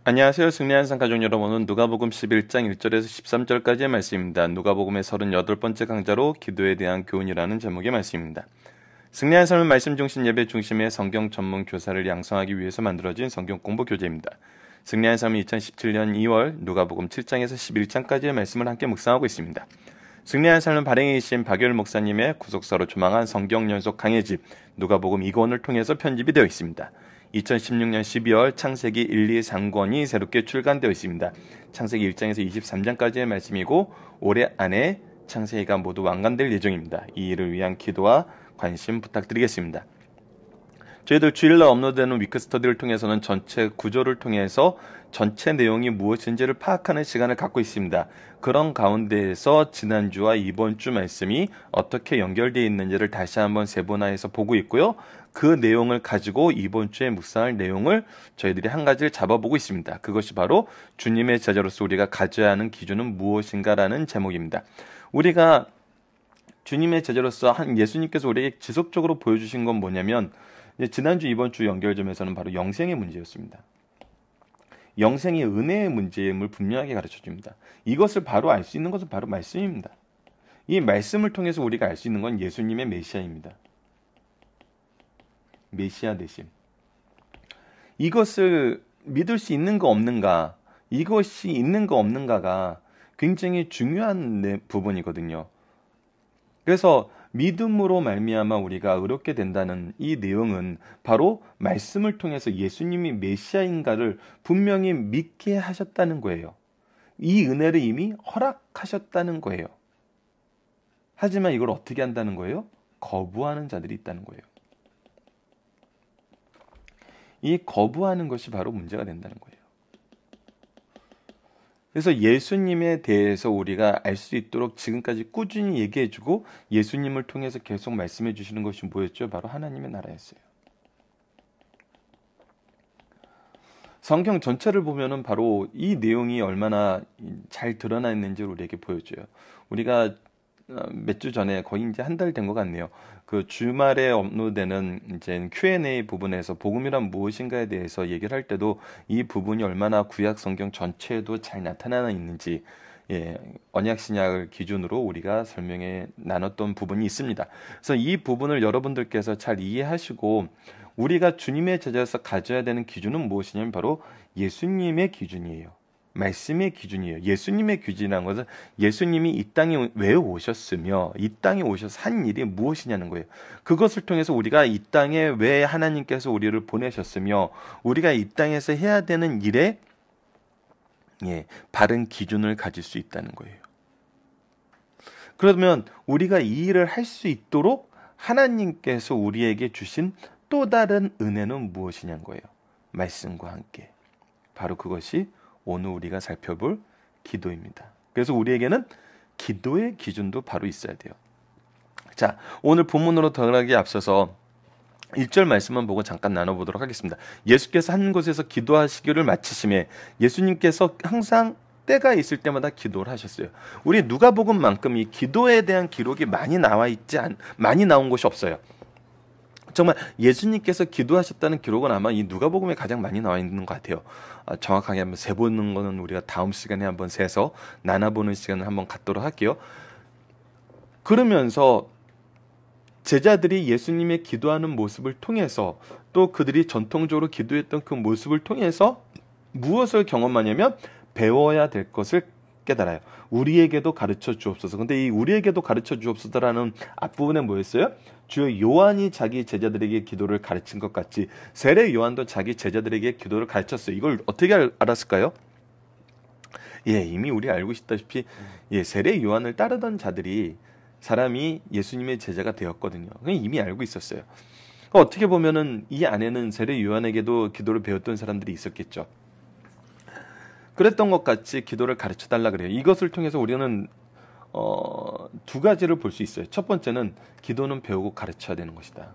안녕하세요. 승리한 상 가족 여러분, 오늘 누가복음 11장 1절에서 13절까지의 말씀입니다. 누가복음의 38번째 강좌로 기도에 대한 교훈이라는 제목의 말씀입니다. 승리한 삶의 말씀 중심 예배 중심의 성경 전문 교사를 양성하기 위해서 만들어진 성경 공부 교재입니다. 승리한 삶은 2017년 2월 누가복음 7장에서 11장까지의 말씀을 함께 묵상하고 있습니다. 승리한 삶은 발행이신 박열 목사님의 구속사로 조망한 성경 연속 강해집 누가복음 2권을 통해서 편집이 되어 있습니다. 2016년 12월 창세기 1, 2, 3권이 새롭게 출간되어 있습니다. 창세기 1장에서 23장까지의 말씀이고 올해 안에 창세기가 모두 완간될 예정입니다. 이 일을 위한 기도와 관심 부탁드리겠습니다. 저희들 주일날 업로드되는 위크스터디를 통해서는 전체 구조를 통해서 전체 내용이 무엇인지를 파악하는 시간을 갖고 있습니다. 그런 가운데에서 지난주와 이번 주 말씀이 어떻게 연결되어 있는지를 다시 한번 세분화해서 보고 있고요. 그 내용을 가지고 이번 주에 묵상할 내용을 저희들이 한 가지를 잡아보고 있습니다. 그것이 바로 주님의 제자로서 우리가 가져야 하는 기준은 무엇인가라는 제목입니다. 우리가 주님의 제자로서 예수님께서 우리에게 지속적으로 보여주신 건 뭐냐면 지난주 이번 주 연결점에서는 바로 영생의 문제였습니다. 영생의 은혜의 문제임을 분명하게 가르쳐줍니다. 이것을 바로 알 수 있는 것은 바로 말씀입니다. 이 말씀을 통해서 우리가 알 수 있는 건 예수님의 메시아입니다. 메시아 되심. 이것을 믿을 수 있는가 없는가, 이것이 있는가 없는가가 굉장히 중요한 부분이거든요. 그래서 믿음으로 말미암아 우리가 의롭게 된다는 이 내용은 바로 말씀을 통해서 예수님이 메시아인가를 분명히 믿게 하셨다는 거예요. 이 은혜를 이미 허락하셨다는 거예요. 하지만 이걸 어떻게 한다는 거예요? 거부하는 자들이 있다는 거예요. 이 거부하는 것이 바로 문제가 된다는 거예요. 그래서 예수님에 대해서 우리가 알 수 있도록 지금까지 꾸준히 얘기해주고 예수님을 통해서 계속 말씀해 주시는 것이 뭐였죠? 바로 하나님의 나라였어요. 성경 전체를 보면은 바로 이 내용이 얼마나 잘 드러나 있는지를 우리에게 보여줘요. 우리가 몇 주 전에 거의 이제 한 달 된 것 같네요. 그 주말에 업로드되는 이제 Q&A 부분에서 복음이란 무엇인가에 대해서 얘기를 할 때도 이 부분이 얼마나 구약 성경 전체에도 잘 나타나 있는지 언약 신약을 기준으로 우리가 설명해 나눴던 부분이 있습니다. 그래서 이 부분을 여러분들께서 잘 이해하시고 우리가 주님의 제자로서 가져야 되는 기준은 무엇이냐면 바로 예수님의 기준이에요. 말씀의 기준이에요. 예수님의 기준이라는 것은 예수님이 이 땅에 왜 오셨으며 이 땅에 오셔서 한 일이 무엇이냐는 거예요. 그것을 통해서 우리가 이 땅에 왜 하나님께서 우리를 보내셨으며 우리가 이 땅에서 해야 되는 일에 바른 기준을 가질 수 있다는 거예요. 그러면 우리가 이 일을 할 수 있도록 하나님께서 우리에게 주신 또 다른 은혜는 무엇이냐는 거예요. 말씀과 함께. 바로 그것이 오늘 우리가 살펴볼 기도입니다. 그래서 우리에게는 기도의 기준도 바로 있어야 돼요. 자, 오늘 본문으로 들어가기 앞서서 1절 말씀만 보고 잠깐 나눠보도록 하겠습니다. 예수께서 한 곳에서 기도하시기를 마치심에 예수님께서 항상 때가 있을 때마다 기도를 하셨어요. 우리 누가복음만큼 이 기도에 대한 기록이 많이 나온 곳이 없어요. 정말 예수님께서 기도하셨다는 기록은 아마 이 누가복음에 가장 많이 나와 있는 것 같아요. 정확하게 한번 세보는 거는 우리가 다음 시간에 한번 세서 나눠보는 시간을 한번 갖도록 할게요. 그러면서 제자들이 예수님의 기도하는 모습을 통해서 또 그들이 전통적으로 기도했던 그 모습을 통해서 무엇을 경험하냐면 배워야 될 것을 깨달아요. 우리에게도 가르쳐 주옵소서. 근데 이 우리에게도 가르쳐 주옵소서라는 앞부분에 뭐였어요? 주요 요한이 자기 제자들에게 기도를 가르친 것 같이 세례 요한도 자기 제자들에게 기도를 가르쳤어요. 이걸 어떻게 알았을까요? 이미 우리 알고 있다시피 세례 요한을 따르던 자들이 사람이 예수님의 제자가 되었거든요. 이미 알고 있었어요. 어떻게 보면은 이 안에는 세례 요한에게도 기도를 배웠던 사람들이 있었겠죠. 그랬던 것 같이 기도를 가르쳐달라 그래요. 이것을 통해서 우리는 두 가지를 볼 수 있어요. 첫 번째는 기도는 배우고 가르쳐야 되는 것이다.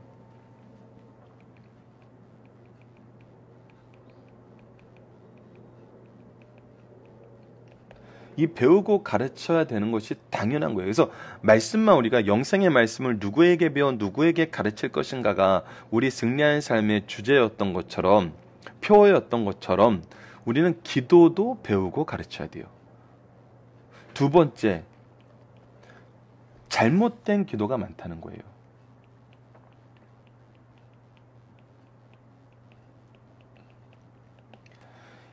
이 배우고 가르쳐야 되는 것이 당연한 거예요. 그래서 말씀만 우리가 영생의 말씀을 누구에게 배워 누구에게 가르칠 것인가가 우리 승리하는 삶의 주제였던 것처럼 표어였던 것처럼 우리는 기도도 배우고 가르쳐야 돼요. 두 번째, 잘못된 기도가 많다는 거예요.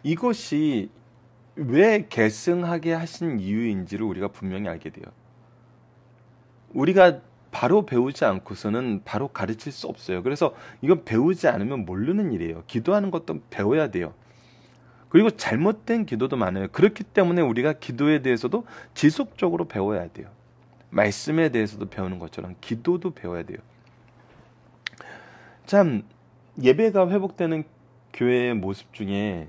이것이 왜 계승하게 하신 이유인지를 우리가 분명히 알게 돼요. 우리가 바로 배우지 않고서는 바로 가르칠 수 없어요. 그래서 이건 배우지 않으면 모르는 일이에요. 기도하는 것도 배워야 돼요. 그리고 잘못된 기도도 많아요. 그렇기 때문에 우리가 기도에 대해서도 지속적으로 배워야 돼요. 말씀에 대해서도 배우는 것처럼 기도도 배워야 돼요. 참, 예배가 회복되는 교회의 모습 중에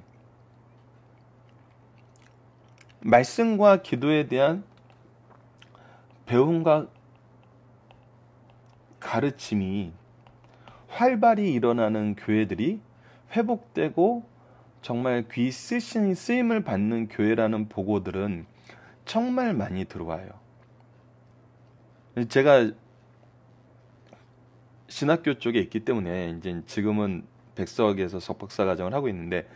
말씀과 기도에 대한 배움과 가르침이 활발히 일어나는 교회들이 회복되고 정말 귀 쓰임을 받는 교회라는 보고들은 정말 많이 들어와요. 제가 신학교 쪽에 있기 때문에 이제 지금은 백석에서 석박사 과정을 하고 있는데,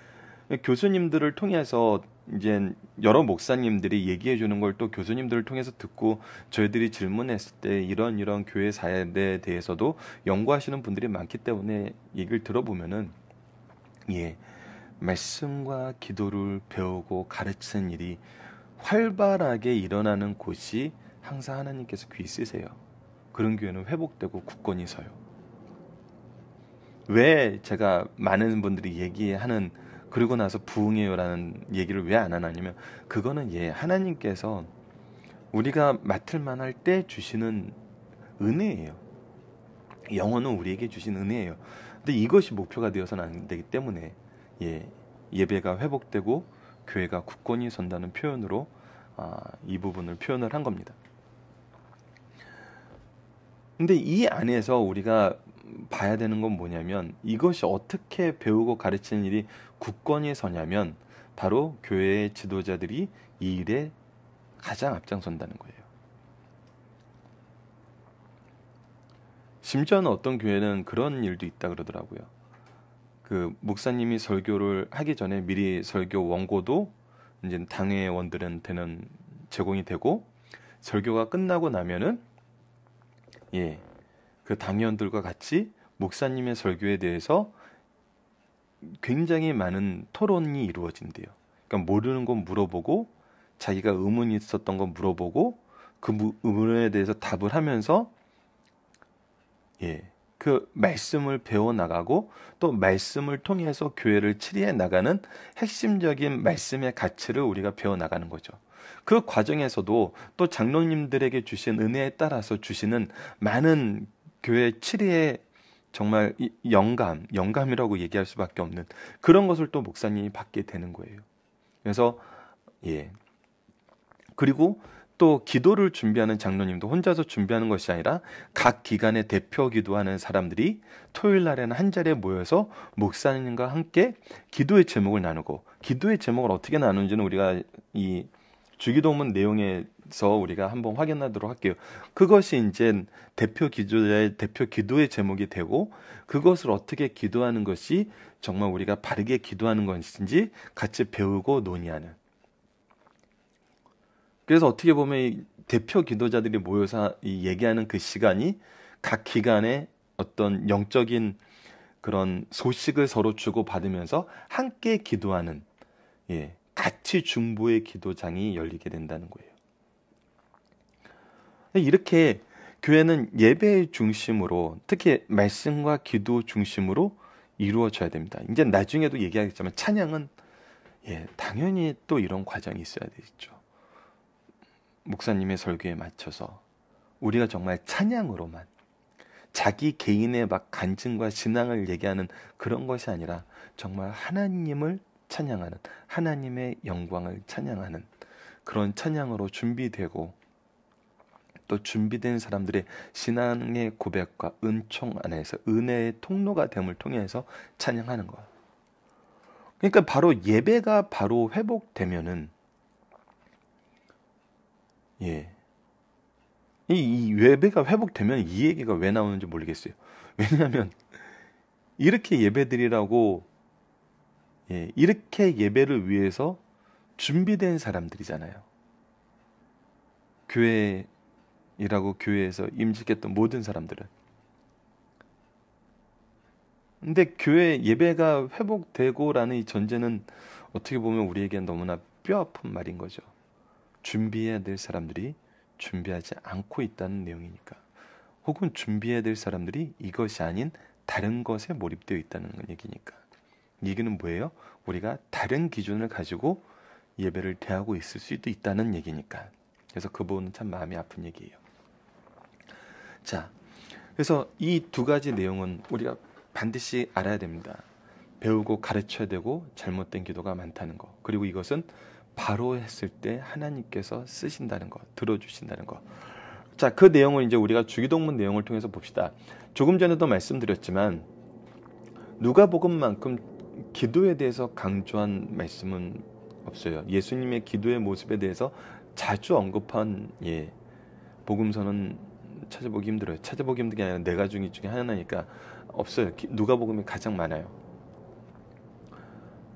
교수님들을 통해서 이제 여러 목사님들이 얘기해 주는 걸 또 교수님들을 통해서 듣고 저희들이 질문했을 때 이런 교회 사례에 대해서도 연구하시는 분들이 많기 때문에 얘기를 들어보면은, 말씀과 기도를 배우고 가르치는 일이 활발하게 일어나는 곳이 항상 하나님께서 귀 쓰세요. 그런 교회는 회복되고 굳건히 서요. 왜 제가 많은 분들이 얘기하는 그리고 나서 부흥해요라는 얘기를 왜 안 하냐면, 그거는 하나님께서 우리가 맡을 만할 때 주시는 은혜예요. 영혼은 우리에게 주신 은혜예요. 근데 이것이 목표가 되어서는 안 되기 때문에 예배가 회복되고 교회가 굳건히 선다는 표현으로 이 부분을 표현을 한 겁니다. 근데 이 안에서 우리가 봐야 되는 건 뭐냐면, 이것이 어떻게 배우고 가르치는 일이 굳건히 서냐면 바로 교회의 지도자들이 이 일에 가장 앞장선다는 거예요. 심지어는 어떤 교회는 그런 일도 있다 그러더라고요. 그 목사님이 설교를 하기 전에 미리 설교 원고도 이제 당회원들한테는 제공이 되고, 설교가 끝나고 나면은 그 당회원들과 같이 목사님의 설교에 대해서 굉장히 많은 토론이 이루어진대요. 그러니까 모르는 건 물어보고, 자기가 의문이 있었던 건 물어보고, 그 의문에 대해서 답을 하면서 그 말씀을 배워나가고, 또 말씀을 통해서 교회를 치리해 나가는 핵심적인 말씀의 가치를 우리가 배워나가는 거죠. 그 과정에서도 또 장로님들에게 주신 은혜에 따라서 주시는 많은 교회 치리의 정말 영감이라고 얘기할 수밖에 없는 그런 것을 또 목사님이 받게 되는 거예요. 그래서 그리고 또 기도를 준비하는 장로님도 혼자서 준비하는 것이 아니라 각 기관의 대표 기도하는 사람들이 토요일 날에는 한 자리에 모여서 목사님과 함께 기도의 제목을 나누고, 기도의 제목을 어떻게 나누는지는 우리가 이 주기도문 내용에서 우리가 한번 확인하도록 할게요. 그것이 이제 대표 기도자의 대표 기도의 제목이 되고, 그것을 어떻게 기도하는 것이 정말 우리가 바르게 기도하는 것인지 같이 배우고 논의하는. 그래서 어떻게 보면 이 대표 기도자들이 모여서 얘기하는 그 시간이 각 기관의 어떤 영적인 그런 소식을 서로 주고받으면서 함께 기도하는 같이 중보의 기도장이 열리게 된다는 거예요. 이렇게 교회는 예배의 중심으로, 특히 말씀과 기도 중심으로 이루어져야 됩니다. 이제 나중에도 얘기하겠지만 찬양은 당연히 또 이런 과정이 있어야 되겠죠. 목사님의 설교에 맞춰서 우리가 정말 찬양으로만, 자기 개인의 막 간증과 신앙을 얘기하는 그런 것이 아니라 정말 하나님을 찬양하는, 하나님의 영광을 찬양하는 그런 찬양으로 준비되고, 또 준비된 사람들의 신앙의 고백과 은총 안에서 은혜의 통로가 됨을 통해서 찬양하는 거예요. 그러니까 바로 예배가 바로 회복되면은 이 예배가 회복되면 이 얘기가 왜 나오는지 모르겠어요. 왜냐하면 이렇게 예배드리라고 이렇게 예배를 위해서 준비된 사람들이잖아요. 교회이라고 교회에서 임직했던 모든 사람들은. 근데 교회 예배가 회복되고라는 이 전제는 어떻게 보면 우리에겐 너무나 뼈아픈 말인 거죠. 준비해야 될 사람들이 준비하지 않고 있다는 내용이니까. 혹은 준비해야 될 사람들이 이것이 아닌 다른 것에 몰입되어 있다는 얘기니까. 이 얘기는 뭐예요? 우리가 다른 기준을 가지고 예배를 대하고 있을 수도 있다는 얘기니까. 그래서 그 부분은 참 마음이 아픈 얘기예요. 자, 그래서 이 두 가지 내용은 우리가 반드시 알아야 됩니다. 배우고 가르쳐야 되고 잘못된 기도가 많다는 거. 그리고 이것은 바로 했을 때 하나님께서 쓰신다는 거, 들어주신다는 거. 자, 그 내용을 이제 우리가 주기도문 내용을 통해서 봅시다. 조금 전에도 말씀드렸지만 누가복음만큼 기도에 대해서 강조한 말씀은 없어요. 예수님의 기도의 모습에 대해서 자주 언급한 복음서는 찾아보기 힘들어요. 찾아보기 힘든 게 아니라 네 가지 중에 하나니까 없어요. 누가복음이 가장 많아요.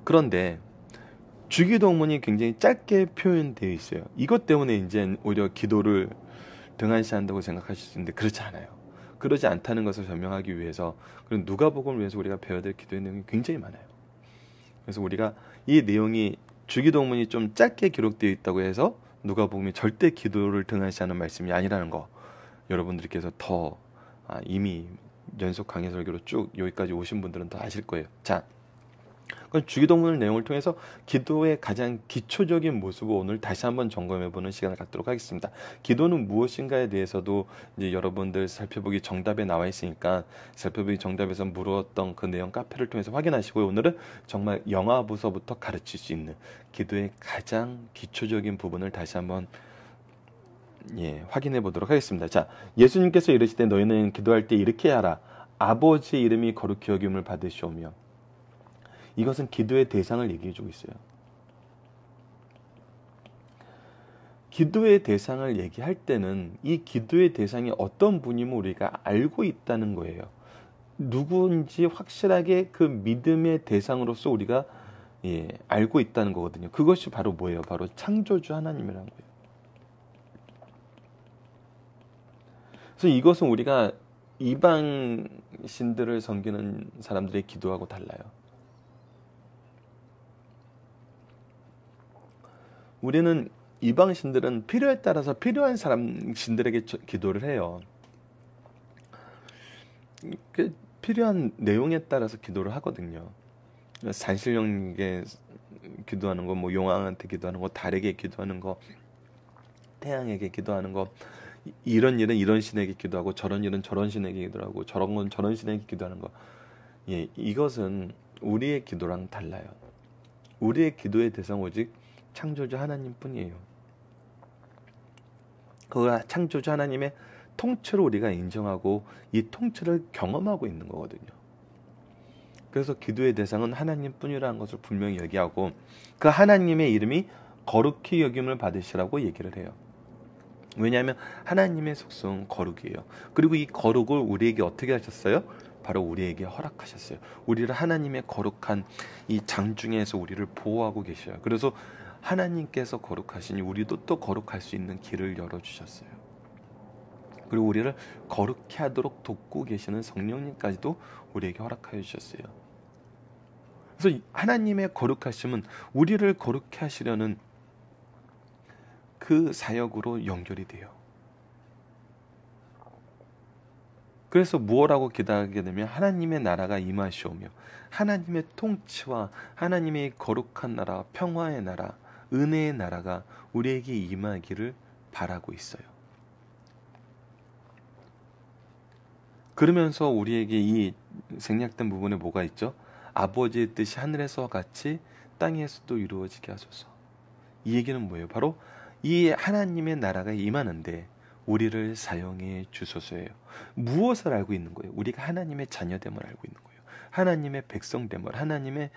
그런데 주기도문이 굉장히 짧게 표현되어 있어요. 이것 때문에 이제 오히려 기도를 등한시한다고 생각하실 수 있는데 그렇지 않아요. 그러지 않다는 것을 설명하기 위해서, 그리고 누가복음을 위해서 우리가 배워야 될 기도의 내용이 굉장히 많아요. 그래서 우리가 이 내용이 주기도문이 좀 짧게 기록되어 있다고 해서 누가복음이 절대 기도를 등한시하는 말씀이 아니라는 거, 여러분들께서 더 이미 연속 강해 설교로 쭉 여기까지 오신 분들은 더 아실 거예요. 자, 그럼 주기도문 내용을 통해서 기도의 가장 기초적인 모습을 오늘 다시 한번 점검해보는 시간을 갖도록 하겠습니다. 기도는 무엇인가에 대해서도 이제 여러분들 살펴보기 정답에 나와 있으니까 살펴보기 정답에서 물었던 그 내용 카페를 통해서 확인하시고요. 오늘은 정말 영화부서부터 가르칠 수 있는 기도의 가장 기초적인 부분을 다시 한번 확인해 보도록 하겠습니다. 자, 예수님께서 이르시되 너희는 기도할 때 이렇게 하라. 아버지의 이름이 거룩히 여김을 받으시오며. 이것은 기도의 대상을 얘기해 주고 있어요. 기도의 대상을 얘기할 때는 이 기도의 대상이 어떤 분임을 우리가 알고 있다는 거예요. 누구인지 확실하게 그 믿음의 대상으로서 우리가 알고 있다는 거거든요. 그것이 바로 뭐예요? 바로 창조주 하나님이라는 거예요. 그래서 이것은 우리가 이방 신들을 섬기는 사람들의 기도하고 달라요. 우리는 이방 신들은 필요에 따라서 필요한 사람 신들에게 기도를 해요. 그 필요한 내용에 따라서 기도를 하거든요. 산신령에게 기도하는 거, 뭐 용왕한테 기도하는 거, 달에게 기도하는 거, 태양에게 기도하는 거, 이런 일은 이런 신에게 기도하고 저런 일은 저런 신에게 기도하고 저런 건 저런 신에게 기도하는 거. 이것은 우리의 기도랑 달라요. 우리의 기도의 대상 오직 창조주 하나님뿐이에요. 그 창조주 하나님의 통치를 우리가 인정하고 이 통치를 경험하고 있는 거거든요. 그래서 기도의 대상은 하나님뿐이라는 것을 분명히 얘기하고 그 하나님의 이름이 거룩히 여김을 받으시라고 얘기를 해요. 왜냐하면 하나님의 속성은 거룩이에요. 그리고 이 거룩을 우리에게 어떻게 하셨어요? 바로 우리에게 허락하셨어요. 우리를 하나님의 거룩한 이 장중에서 우리를 보호하고 계셔요. 그래서 하나님께서 거룩하시니 우리도 또 거룩할 수 있는 길을 열어주셨어요. 그리고 우리를 거룩해 하도록 돕고 계시는 성령님까지도 우리에게 허락하여 주셨어요. 그래서 하나님의 거룩하심은 우리를 거룩해 하시려는 그 사역으로 연결이 돼요. 그래서 무엇라고 기도하게 되면 하나님의 나라가 임하시오며 하나님의 통치와 하나님의 거룩한 나라, 평화의 나라, 은혜의 나라가 우리에게 임하기를 바라고 있어요. 그러면서 우리에게 이 생략된 부분에 뭐가 있죠? 아버지의 뜻이 하늘에서와 같이 땅에서도 이루어지게 하소서. 이 얘기는 뭐예요? 바로 이 하나님의 나라가 임하는데 우리를 사용해 주소서예요. 무엇을 알고 있는 거예요? 우리가 하나님의 자녀됨을 알고 있는 거예요. 하나님의 백성됨을, 하나님의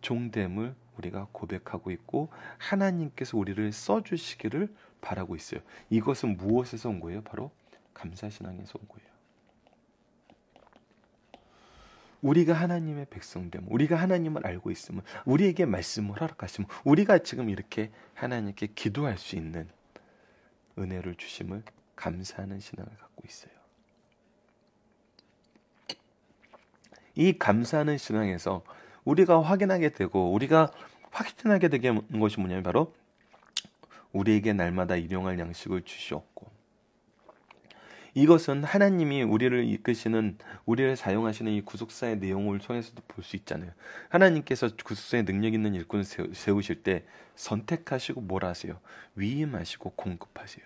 종됨을 우리가 고백하고 있고 하나님께서 우리를 써주시기를 바라고 있어요. 이것은 무엇에서 온 거예요? 바로 감사신앙에서 온 거예요. 우리가 하나님의 백성됨, 우리가 하나님을 알고 있음을, 우리에게 말씀을 허락하심을, 우리가 지금 이렇게 하나님께 기도할 수 있는 은혜를 주심을 감사하는 신앙을 갖고 있어요. 이 감사하는 신앙에서 우리가 확인하게 되고 우리가 확신하게 되는 것이 뭐냐면 바로 우리에게 날마다 일용할 양식을 주시옵고, 이것은 하나님이 우리를 이끄시는, 우리를 사용하시는 이 구속사의 내용을 통해서도 볼 수 있잖아요. 하나님께서 구속사의 능력 있는 일꾼을 세우실 때 선택하시고 뭘 하세요? 위임하시고 공급하세요.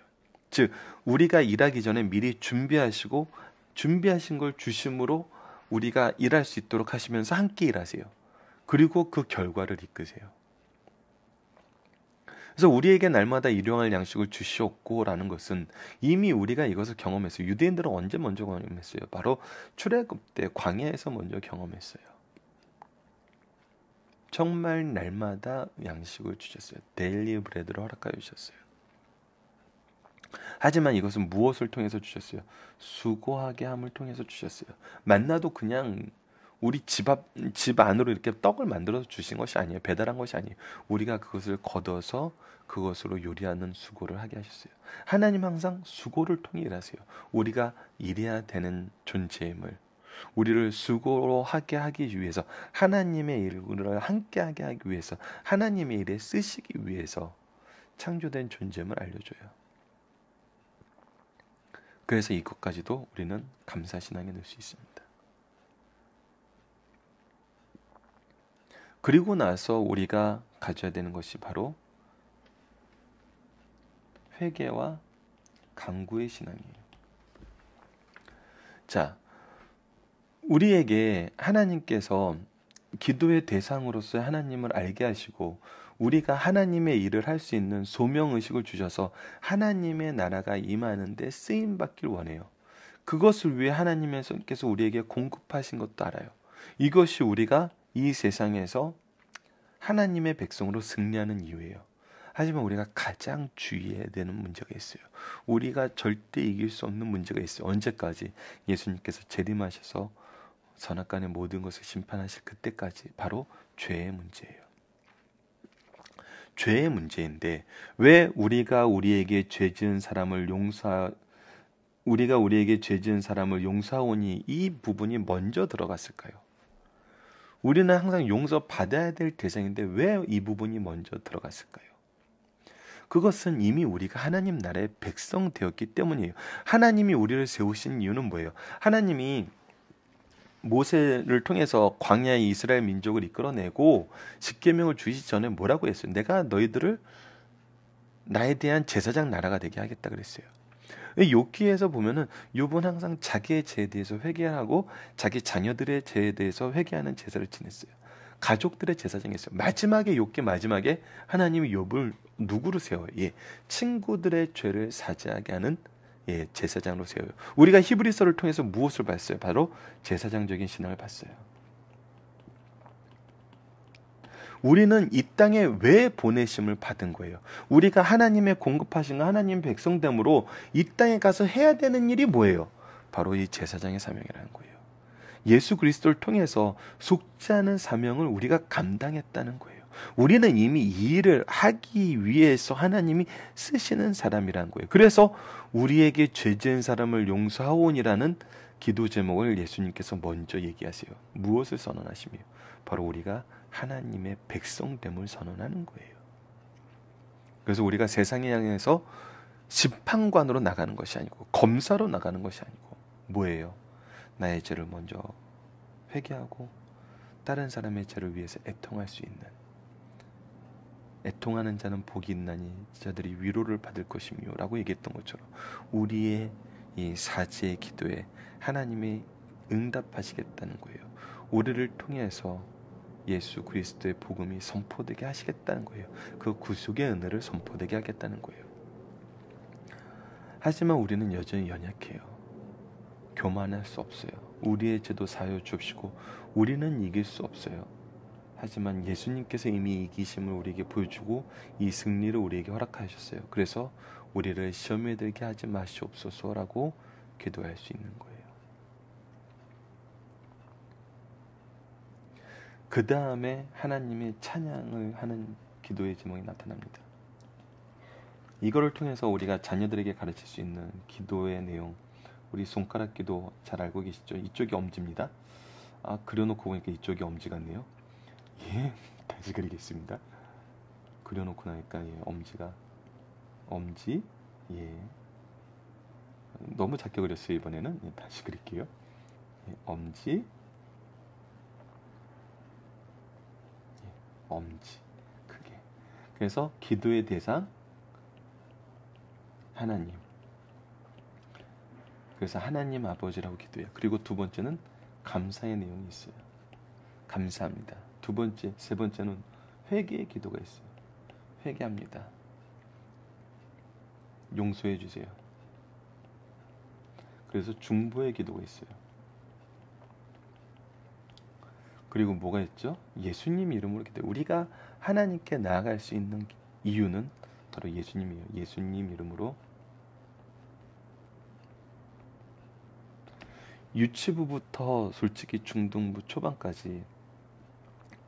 즉 우리가 일하기 전에 미리 준비하시고 준비하신 걸 주심으로 우리가 일할 수 있도록 하시면서 함께 일하세요. 그리고 그 결과를 이끄세요. 그래서 우리에게 날마다 일용할 양식을 주시옵고 라는 것은 이미 우리가 이것을 경험했어요. 유대인들은 언제 먼저 경험했어요? 바로 출애굽 때 광야에서 먼저 경험했어요. 정말 날마다 양식을 주셨어요. 데일리 브레드를 허락하여 주셨어요. 하지만 이것은 무엇을 통해서 주셨어요? 수고하게 함을 통해서 주셨어요. 만나도 그냥 우리 집 안으로 이렇게 떡을 만들어서 주신 것이 아니에요. 배달한 것이 아니에요. 우리가 그것을 걷어서 그것으로 요리하는 수고를 하게 하셨어요. 하나님 항상 수고를 통해 일하세요. 우리가 일해야 되는 존재임을, 우리를 수고로 하게 하기 위해서, 하나님의 일을 함께 하게 하기 위해서, 하나님의 일에 쓰시기 위해서 창조된 존재임을 알려줘요. 그래서 이것까지도 우리는 감사신앙에 넣을 수 있습니다. 그리고 나서 우리가 가져야 되는 것이 바로 회개와 간구의 신앙이에요. 자, 우리에게 하나님께서 기도의 대상으로서 하나님을 알게 하시고 우리가 하나님의 일을 할 수 있는 소명의식을 주셔서 하나님의 나라가 임하는데 쓰임받길 원해요. 그것을 위해 하나님께서 우리에게 공급하신 것도 알아요. 이것이 우리가 이 세상에서 하나님의 백성으로 승리하는 이유예요. 하지만 우리가 가장 주의해야 되는 문제가 있어요. 우리가 절대 이길 수 없는 문제가 있어요. 언제까지? 예수님께서 재림하셔서 선악간의 모든 것을 심판하실 그때까지. 바로 죄의 문제예요. 죄의 문제인데 왜 우리가 우리에게 죄 지은 사람을 용서하오니 이 부분이 먼저 들어갔을까요? 우리는 항상 용서받아야 될 대상인데 왜 이 부분이 먼저 들어갔을까요? 그것은 이미 우리가 하나님 나라의 백성 되었기 때문이에요. 하나님이 우리를 세우신 이유는 뭐예요? 하나님이 모세를 통해서 광야의 이스라엘 민족을 이끌어내고 십계명을 주시기 전에 뭐라고 했어요? 내가 너희들을 나에 대한 제사장 나라가 되게 하겠다 그랬어요. 욥기에서 보면은 욥은 항상 자기의 죄에 대해서 회개하고 자기 자녀들의 죄에 대해서 회개하는 제사를 지냈어요. 가족들의 제사장이 있어요. 마지막에 욥기 마지막에 하나님이 욥을 누구로 세워요? 친구들의 죄를 사죄하게 하는 제사장으로 세워요. 우리가 히브리서를 통해서 무엇을 봤어요? 바로 제사장적인 신앙을 봤어요. 우리는 이 땅에 왜 보내심을 받은 거예요? 우리가 하나님의 공급하신 하나님 백성됨으로 이 땅에 가서 해야 되는 일이 뭐예요? 바로 이 제사장의 사명이라는 거예요. 예수 그리스도를 통해서 속지 않은 사명을 우리가 감당했다는 거예요. 우리는 이미 이 일을 하기 위해서 하나님이 쓰시는 사람이라는 거예요. 그래서 우리에게 죄 지은 사람을 용서하오니라는 기도 제목을 예수님께서 먼저 얘기하세요. 무엇을 선언하시며? 바로 우리가 하나님의 백성됨을 선언하는 거예요. 그래서 우리가 세상에 향해서 심판관으로 나가는 것이 아니고 검사로 나가는 것이 아니고 뭐예요? 나의 죄를 먼저 회개하고 다른 사람의 죄를 위해서 애통할 수 있는, 애통하는 자는 복이 있나니 저들이 위로를 받을 것이며 라고 얘기했던 것처럼 우리의 이 사죄의 기도에 하나님이 응답하시겠다는 거예요. 우리를 통해서 예수 그리스도의 복음이 선포되게 하시겠다는 거예요. 그 구속의 은혜를 선포되게 하겠다는 거예요. 하지만 우리는 여전히 연약해요. 교만할 수 없어요. 우리의 죄도 사하여 주옵시고 우리는 이길 수 없어요. 하지만 예수님께서 이미 이기심을 우리에게 보여주고 이 승리를 우리에게 허락하셨어요. 그래서 우리를 시험에 들게 하지 마시옵소서라고 기도할 수 있는 거예요. 그 다음에 하나님의 찬양을 하는 기도의 제목이 나타납니다. 이거를 통해서 우리가 자녀들에게 가르칠 수 있는 기도의 내용, 우리 손가락 기도 잘 알고 계시죠? 이쪽이 엄지입니다. 그려놓고 보니까 이쪽이 엄지 같네요. 예, 다시 그리겠습니다. 그려놓고 나니까 엄지가 엄지, 예, 너무 작게 그렸어요. 이번에는 다시 그릴게요. 예, 엄지, 엄지 크게. 그래서 기도의 대상 하나님. 그래서 하나님 아버지라고 기도해요. 그리고 두 번째는 감사의 내용이 있어요. 감사합니다. 두 번째, 세 번째는 회개의 기도가 있어요. 회개합니다. 용서해 주세요. 그래서 중보의 기도가 있어요. 그리고 뭐가 있죠? 예수님 이름으로 기도해요. 우리가 하나님께 나아갈 수 있는 이유는 바로 예수님이에요. 예수님 이름으로. 유치부부터 솔직히 중등부 초반까지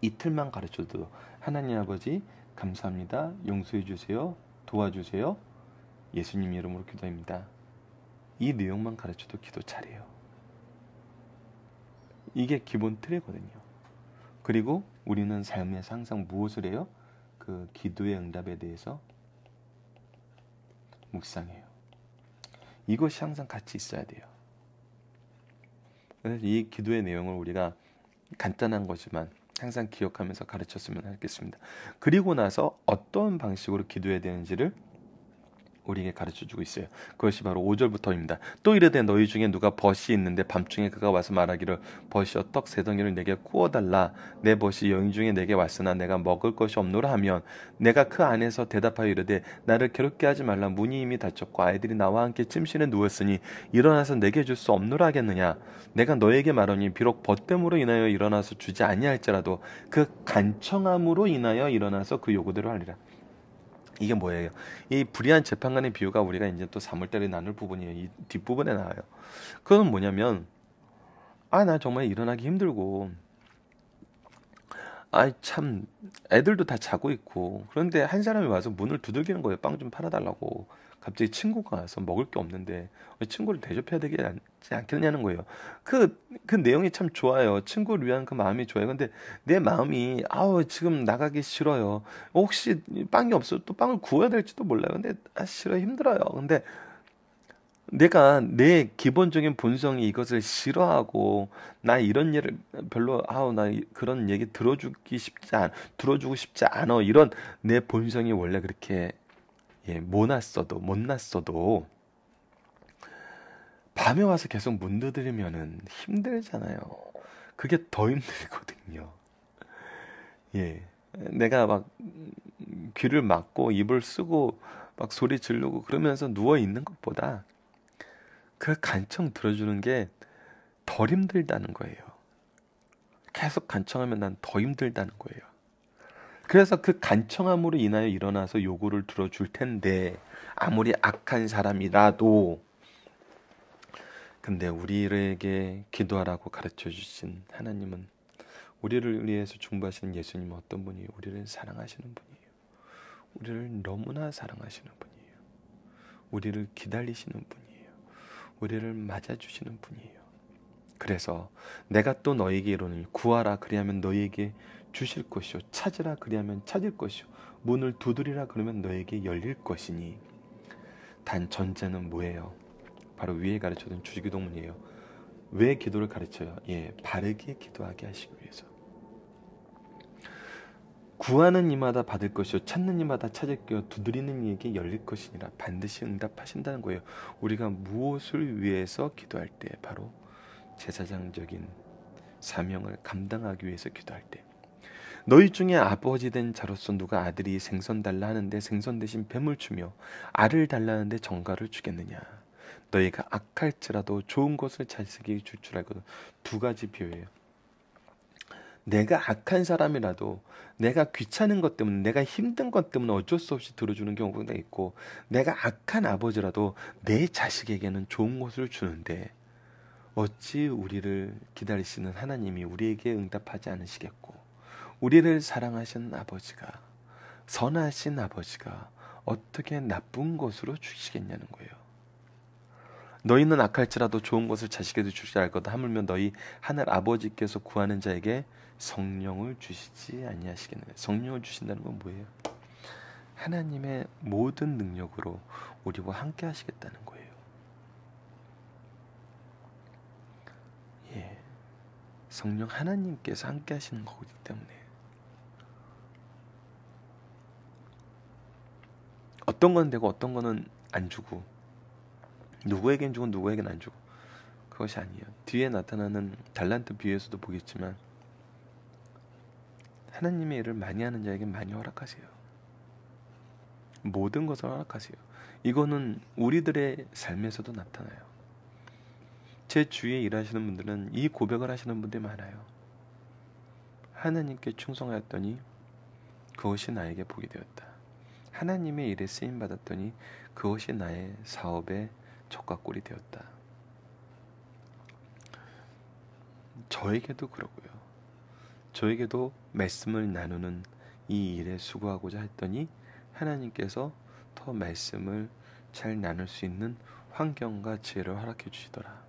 이틀만 가르쳐도 하나님 아버지 감사합니다. 용서해 주세요. 도와주세요. 예수님 이름으로 기도합니다. 이 내용만 가르쳐도 기도 잘해요. 이게 기본 틀이거든요. 그리고 우리는 삶에서 항상 무엇을 해요? 그 기도의 응답에 대해서 묵상해요. 이것이 항상 같이 있어야 돼요. 그래서 이 기도의 내용을 우리가 간단한 거지만 항상 기억하면서 가르쳤으면 하겠습니다. 그리고 나서 어떤 방식으로 기도해야 되는지를 우리에게 가르쳐주고 있어요. 그것이 바로 5절부터입니다. 또 이르되 너희 중에 누가 벗이 있는데 밤중에 그가 와서 말하기를 벗이여 떡 세 덩이를 내게 구워달라. 내 벗이 여인 중에 내게 왔으나 내가 먹을 것이 없노라 하면 내가 그 안에서 대답하여 이르되 나를 괴롭게 하지 말라. 문이 이미 닫혔고 아이들이 나와 함께 침실에 누웠으니 일어나서 내게 줄 수 없노라 하겠느냐. 내가 너에게 말하니 비록 벗됨으로 인하여 일어나서 주지 아니할지라도 그 간청함으로 인하여 일어나서 그 요구대로 하리라. 이게 뭐예요? 이 불의한 재판관의 비유가 우리가 이제 또 3월달에 나눌 부분이에요. 이 뒷부분에 나와요. 그건 뭐냐면, 나 정말 일어나기 힘들고, 참, 애들도 다 자고 있고, 그런데 한 사람이 와서 문을 두들기는 거예요. 빵 좀 팔아달라고. 갑자기 친구가 와서 먹을 게 없는데, 친구를 대접해야 되지 않겠느냐는 거예요. 그 내용이 참 좋아요. 친구를 위한 그 마음이 좋아요. 근데 내 마음이, 지금 나가기 싫어요. 혹시 빵이 없어도 또 빵을 구워야 될지도 몰라요. 근데, 싫어요. 힘들어요. 근데, 내가 내 기본적인 본성이 이것을 싫어하고 나 이런 일을 별로 나 그런 얘기 들어주고 싶지 않아 이런 내 본성이 원래 그렇게 못났어도 밤에 와서 계속 문 두드리면은 힘들잖아요. 그게 더 힘들거든요. 내가 막 귀를 막고 입을 쓰고 막 소리 지르고 그러면서 누워 있는 것보다 그 간청 들어주는 게 덜 힘들다는 거예요. 계속 간청하면 난 더 힘들다는 거예요. 그래서 그 간청함으로 인하여 일어나서 요구를 들어줄 텐데 아무리 악한 사람이라도 근데 우리에게 기도하라고 가르쳐 주신 하나님은 우리를 위해서 중보하시는 예수님은 어떤 분이에요? 우리를 사랑하시는 분이에요. 우리를 너무나 사랑하시는 분이에요. 우리를 기다리시는 분이에요. 우리를 맞아주시는 분이에요. 그래서 내가 또 너에게 이르노니 구하라 그리하면 너에게 주실 것이요 찾으라 그리하면 찾을 것이요 문을 두드리라 그러면 너에게 열릴 것이니 단 전제는 뭐예요? 바로 위에 가르쳐준 주기도문이에요. 왜 기도를 가르쳐요? 바르게 기도하게 하시기 위해서. 구하는 이마다 받을 것이요 찾는 이마다 찾을 것이요 두드리는 이에게 열릴 것이니라. 반드시 응답하신다는 거예요. 우리가 무엇을 위해서 기도할 때? 바로 제사장적인 사명을 감당하기 위해서 기도할 때. 너희 중에 아버지 된 자로서 누가 아들이 생선 달라 하는데 생선 대신 뱀을 주며 알을 달라 하는데 정갈을 주겠느냐. 너희가 악할지라도 좋은 것을 자식에게 줄 줄 알거든. 두 가지 비유예요. 내가 악한 사람이라도 내가 귀찮은 것 때문에 내가 힘든 것 때문에 어쩔 수 없이 들어주는 경우가 있고 내가 악한 아버지라도 내 자식에게는 좋은 것을 주는데 어찌 우리를 기다리시는 하나님이 우리에게 응답하지 않으시겠고 우리를 사랑하신 아버지가, 선하신 아버지가 어떻게 나쁜 것으로 주시겠냐는 거예요. 너희는 악할지라도 좋은 것을 자식에게 주시지 알거든 하물며 너희 하늘 아버지께서 구하는 자에게 성령을 주시지 아니하시겠느냐. 성령을 주신다는 건 뭐예요? 하나님의 모든 능력으로 우리와 함께 하시겠다는 거예요. 예, 성령 하나님께서 함께 하시는 거기 때문에 어떤 건 되고 어떤 거는 안 주고, 누구에겐 주고 누구에겐 안 주고, 그것이 아니에요. 뒤에 나타나는 달란트 비유에서도 보겠지만 하나님의 일을 많이 하는 자에게 많이 허락하세요. 모든 것을 허락하세요. 이거는 우리들의 삶에서도 나타나요. 제 주위에 일하시는 분들은 이 고백을 하시는 분들이 많아요. 하나님께 충성하였더니 그것이 나에게 복이 되었다. 하나님의 일에 쓰임받았더니 그것이 나의 사업의 젖과 꿀이 되었다. 저에게도 그러고요. 저에게도 말씀을 나누는 이 일에 수고하고자 했더니 하나님께서 더 말씀을 잘 나눌 수 있는 환경과 지혜를 허락해 주시더라.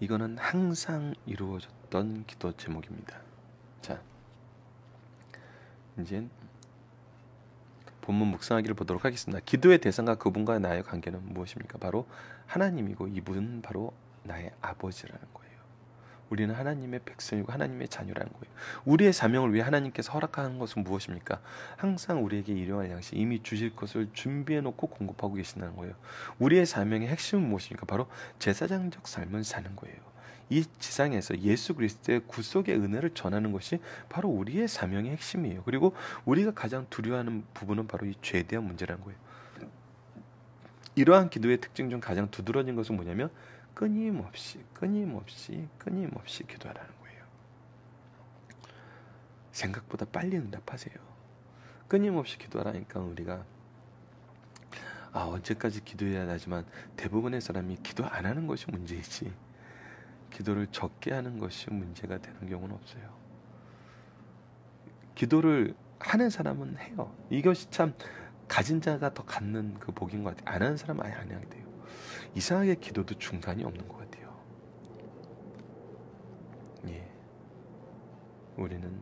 이거는 항상 이루어졌던 기도 제목입니다. 자, 이제 본문 묵상하기를 보도록 하겠습니다. 기도의 대상과 그분과 나의 관계는 무엇입니까? 바로 하나님이고 이분은 바로 나의 아버지라는 거예요. 우리는 하나님의 백성이고 하나님의 자녀라는 거예요. 우리의 사명을 위해 하나님께서 허락하는 것은 무엇입니까? 항상 우리에게 일용할 양식 이미 주실 것을 준비해 놓고 공급하고 계신다는 거예요. 우리의 사명의 핵심은 무엇입니까? 바로 제사장적 삶을 사는 거예요. 이 지상에서 예수 그리스도의 구속의 은혜를 전하는 것이 바로 우리의 사명의 핵심이에요. 그리고 우리가 가장 두려워하는 부분은 바로 이 죄에 대한 문제라는 거예요. 이러한 기도의 특징 중 가장 두드러진 것은 뭐냐면 끊임없이 기도하라는 거예요. 생각보다 빨리 응답하세요. 끊임없이 기도하라니까 우리가 언제까지 기도해야 하지만 대부분의 사람이 기도 안 하는 것이 문제이지 기도를 적게 하는 것이 문제가 되는 경우는 없어요. 기도를 하는 사람은 해요. 이것이 참 가진 자가 더 갖는 그 복인 것 같아요. 안 하는 사람은 아예 안 하게 돼요. 이상하게 기도도 중단이 없는 것 같아요. 예, 우리는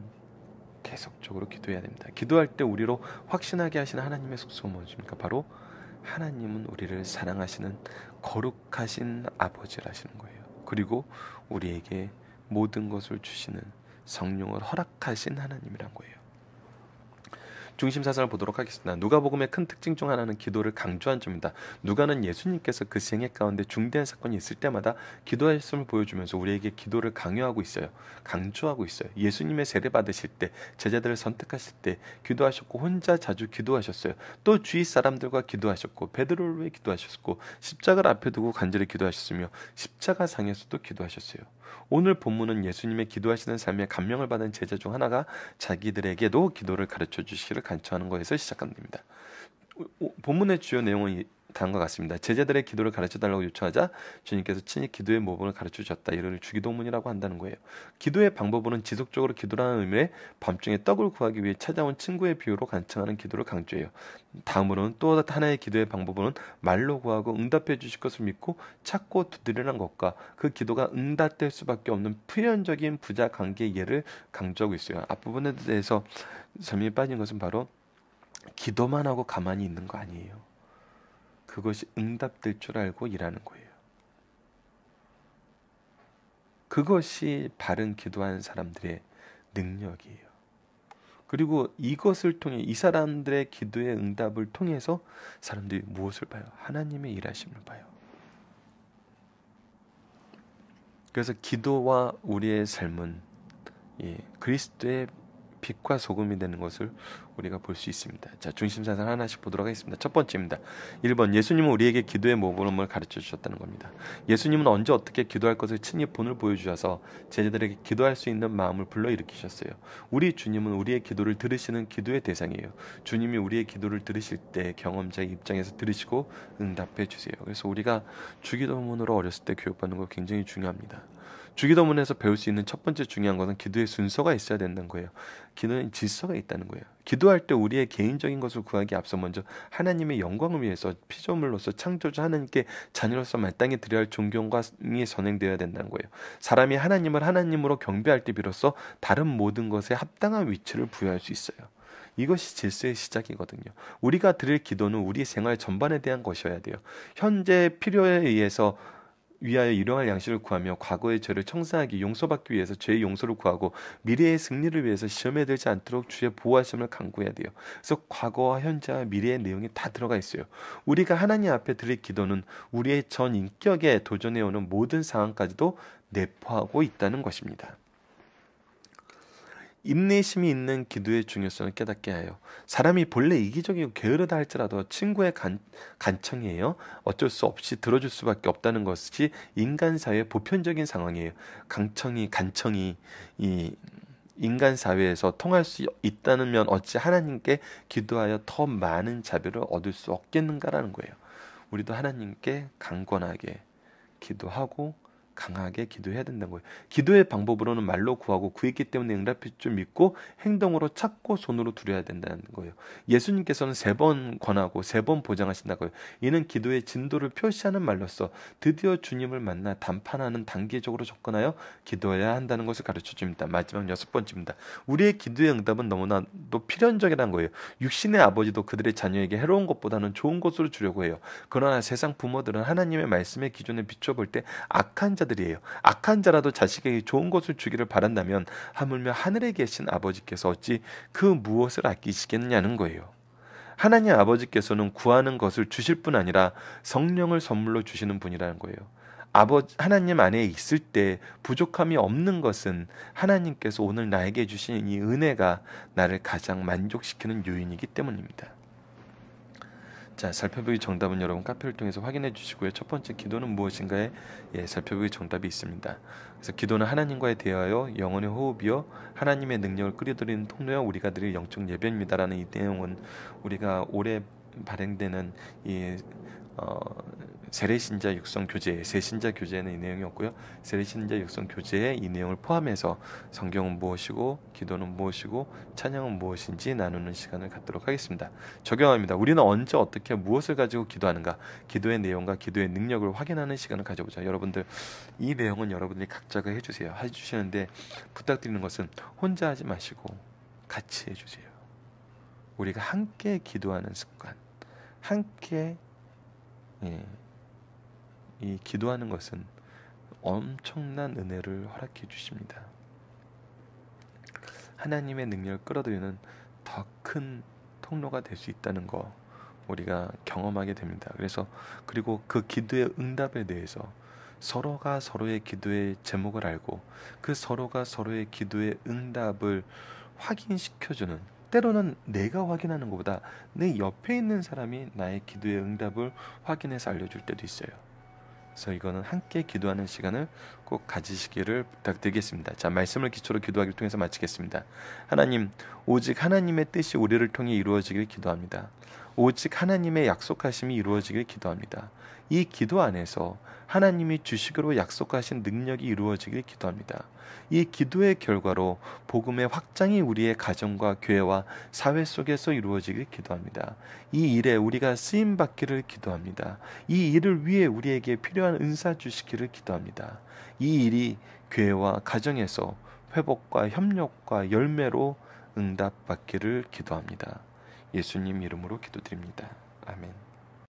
계속적으로 기도해야 됩니다. 기도할 때 우리로 확신하게 하시는 하나님의 속성은 무엇입니까? 바로 하나님은 우리를 사랑하시는 거룩하신 아버지라시는 거예요. 그리고 우리에게 모든 것을 주시는 성령을 허락하신 하나님이란 거예요. 중심 사상을 보도록 하겠습니다. 누가복음의 큰 특징 중 하나는 기도를 강조한 점입니다. 누가는 예수님께서 그 생애 가운데 중대한 사건이 있을 때마다 기도하셨음을 보여주면서 우리에게 기도를 강요하고 있어요. 강조하고 있어요. 예수님의 세례 받으실 때, 제자들을 선택하실 때 기도하셨고 혼자 자주 기도하셨어요. 또 주위 사람들과 기도하셨고 베드로를 위해 기도하셨고 십자가를 앞에 두고 간절히 기도하셨으며 십자가상에서도 기도하셨어요. 오늘 본문은 예수님의 기도하시는 삶에 감명을 받은 제자 중 하나가 자기들에게도 기도를 가르쳐 주시기를 간청하는 것에서 시작합니다. 본문의 주요 내용은 다음과 같습니다. 제자들의 기도를 가르쳐달라고 요청하자 주님께서 친히 기도의 모범을 가르쳐 주셨다. 이를 주기도문이라고 한다는 거예요. 기도의 방법은 지속적으로 기도라는 의미의 밤중에 떡을 구하기 위해 찾아온 친구의 비유로 간청하는 기도를 강조해요. 다음으로는 또 하나의 기도의 방법은 말로 구하고 응답해 주실 것을 믿고 찾고 두드리는 것과 그 기도가 응답될 수밖에 없는 필연적인 부자 관계의 예를 강조하고 있어요. 앞부분에 대해서 설명이 빠진 것은 바로 기도만 하고 가만히 있는 거 아니에요. 그것이 응답될 줄 알고 일하는 거예요. 그것이 바른 기도하는 사람들의 능력이에요. 그리고 이것을 통해 이 사람들의 기도의 응답을 통해서 사람들이 무엇을 봐요? 하나님의 일하심을 봐요. 그래서 기도와 우리의 삶은 그리스도의 빛과 소금이 되는 것을 우리가 볼 수 있습니다. 자, 중심사상 하나씩 보도록 하겠습니다. 첫 번째입니다. 1번, 예수님은 우리에게 기도의 모범을 가르쳐 주셨다는 겁니다. 예수님은 언제 어떻게 기도할 것을 친히 본을 보여주셔서 제자들에게 기도할 수 있는 마음을 불러일으키셨어요. 우리 주님은 우리의 기도를 들으시는 기도의 대상이에요. 주님이 우리의 기도를 들으실 때 경험자의 입장에서 들으시고 응답해 주세요. 그래서 우리가 주기도문으로 어렸을 때 교육받는 거 굉장히 중요합니다. 주기도문에서 배울 수 있는 첫 번째 중요한 것은 기도의 순서가 있어야 된다는 거예요. 기도는 질서가 있다는 거예요. 기도할 때 우리의 개인적인 것을 구하기 앞서 먼저 하나님의 영광을 위해서 피조물로서 창조주 하나님께 자녀로서 마땅히 드려야 할 존경이 선행되어야 된다는 거예요. 사람이 하나님을 하나님으로 경배할 때 비로소 다른 모든 것에 합당한 위치를 부여할 수 있어요. 이것이 질서의 시작이거든요. 우리가 드릴 기도는 우리 생활 전반에 대한 것이어야 돼요. 현재 필요에 의해서 위하여 일용할 양식을 구하며 과거의 죄를 청산하기 용서받기 위해서 죄의 용서를 구하고 미래의 승리를 위해서 시험에 들지 않도록 주의 보호하심을 간구해야 돼요. 그래서 과거와 현재와 미래의 내용이 다 들어가 있어요. 우리가 하나님 앞에 드릴 기도는 우리의 전 인격에 도전해오는 모든 상황까지도 내포하고 있다는 것입니다. 인내심이 있는 기도의 중요성을 깨닫게 하여 사람이 본래 이기적이고 게으르다 할지라도 친구의 간청이에요. 어쩔 수 없이 들어줄 수밖에 없다는 것이 인간 사회의 보편적인 상황이에요. 간청이 이 인간 사회에서 통할 수 있다는 면 어찌 하나님께 기도하여 더 많은 자비를 얻을 수 없겠는가라는 거예요. 우리도 하나님께 강건하게 기도하고 강하게 기도해야 된다는 거예요. 기도의 방법으로는 말로 구하고 구했기 때문에 응답할 줄 믿고 행동으로 찾고 손으로 두려야 된다는 거예요. 예수님께서는 3번 권하고 3번 보장하신다고요. 이는 기도의 진도를 표시하는 말로써 드디어 주님을 만나 담판하는 단계적으로 접근하여 기도해야 한다는 것을 가르쳐 줍니다. 마지막 6번째입니다. 우리의 기도의 응답은 너무나도 필연적이라는 거예요. 육신의 아버지도 그들의 자녀에게 해로운 것보다는 좋은 것으로 주려고 해요. 그러나 세상 부모들은 하나님의 말씀의 기준에 비춰볼 때 악한 자들이에요. 악한 자라도 자식에게 좋은 것을 주기를 바란다면 하물며 하늘에 계신 아버지께서 어찌 그 무엇을 아끼시겠냐는 거예요. 하나님 아버지께서는 구하는 것을 주실 뿐 아니라 성령을 선물로 주시는 분이라는 거예요. 하나님 안에 있을 때 부족함이 없는 것은 하나님께서 오늘 나에게 주신 이 은혜가 나를 가장 만족시키는 요인이기 때문입니다. 자, 살펴보기 정답은 여러분 카페를 통해서 확인해 주시고요. 첫 번째 기도는 무엇인가에 살펴보기 정답이 있습니다. 그래서 기도는 하나님과의 대화요, 영혼의 호흡이요, 하나님의 능력을 끌어들이는 통로요, 우리가 드릴 영적 예배입니다라는 이 내용은 우리가 올해 발행되는 이 세례신자 육성 교재, 새신자 교재에는 이 내용이 없고요. 세례신자 육성 교재에 이 내용을 포함해서 성경은 무엇이고 기도는 무엇이고 찬양은 무엇인지 나누는 시간을 갖도록 하겠습니다. 적용합니다. 우리는 언제 어떻게 무엇을 가지고 기도하는가, 기도의 내용과 기도의 능력을 확인하는 시간을 가져보자. 여러분들 이 내용은 여러분들이 각자가 해주시는데 부탁드리는 것은 혼자 하지 마시고 같이 해주세요. 우리가 함께 기도하는 습관, 함께 이 기도하는 것은 엄청난 은혜를 허락해 주십니다. 하나님의 능력을 끌어들이는 더 큰 통로가 될 수 있다는 거 우리가 경험하게 됩니다. 그리고 그 기도의 응답에 대해서 서로가 서로의 기도의 제목을 알고 그 서로가 서로의 기도의 응답을 확인시켜주는, 때로는 내가 확인하는 것보다 내 옆에 있는 사람이 나의 기도의 응답을 확인해서 알려줄 때도 있어요. 그래서 이거는 함께 기도하는 시간을 꼭 가지시기를 부탁드리겠습니다. 자, 말씀을 기초로 기도하기를 통해서 마치겠습니다. 하나님, 오직 하나님의 뜻이 우리를 통해 이루어지길 기도합니다. 오직 하나님의 약속하심이 이루어지길 기도합니다. 이 기도 안에서 하나님이 주시기로 약속하신 능력이 이루어지길 기도합니다. 이 기도의 결과로 복음의 확장이 우리의 가정과 교회와 사회 속에서 이루어지길 기도합니다. 이 일에 우리가 쓰임받기를 기도합니다. 이 일을 위해 우리에게 필요한 은사 주시기를 기도합니다. 이 일이 교회와 가정에서 회복과 협력과 열매로 응답받기를 기도합니다. 예수님 이름으로 기도드립니다. 아멘.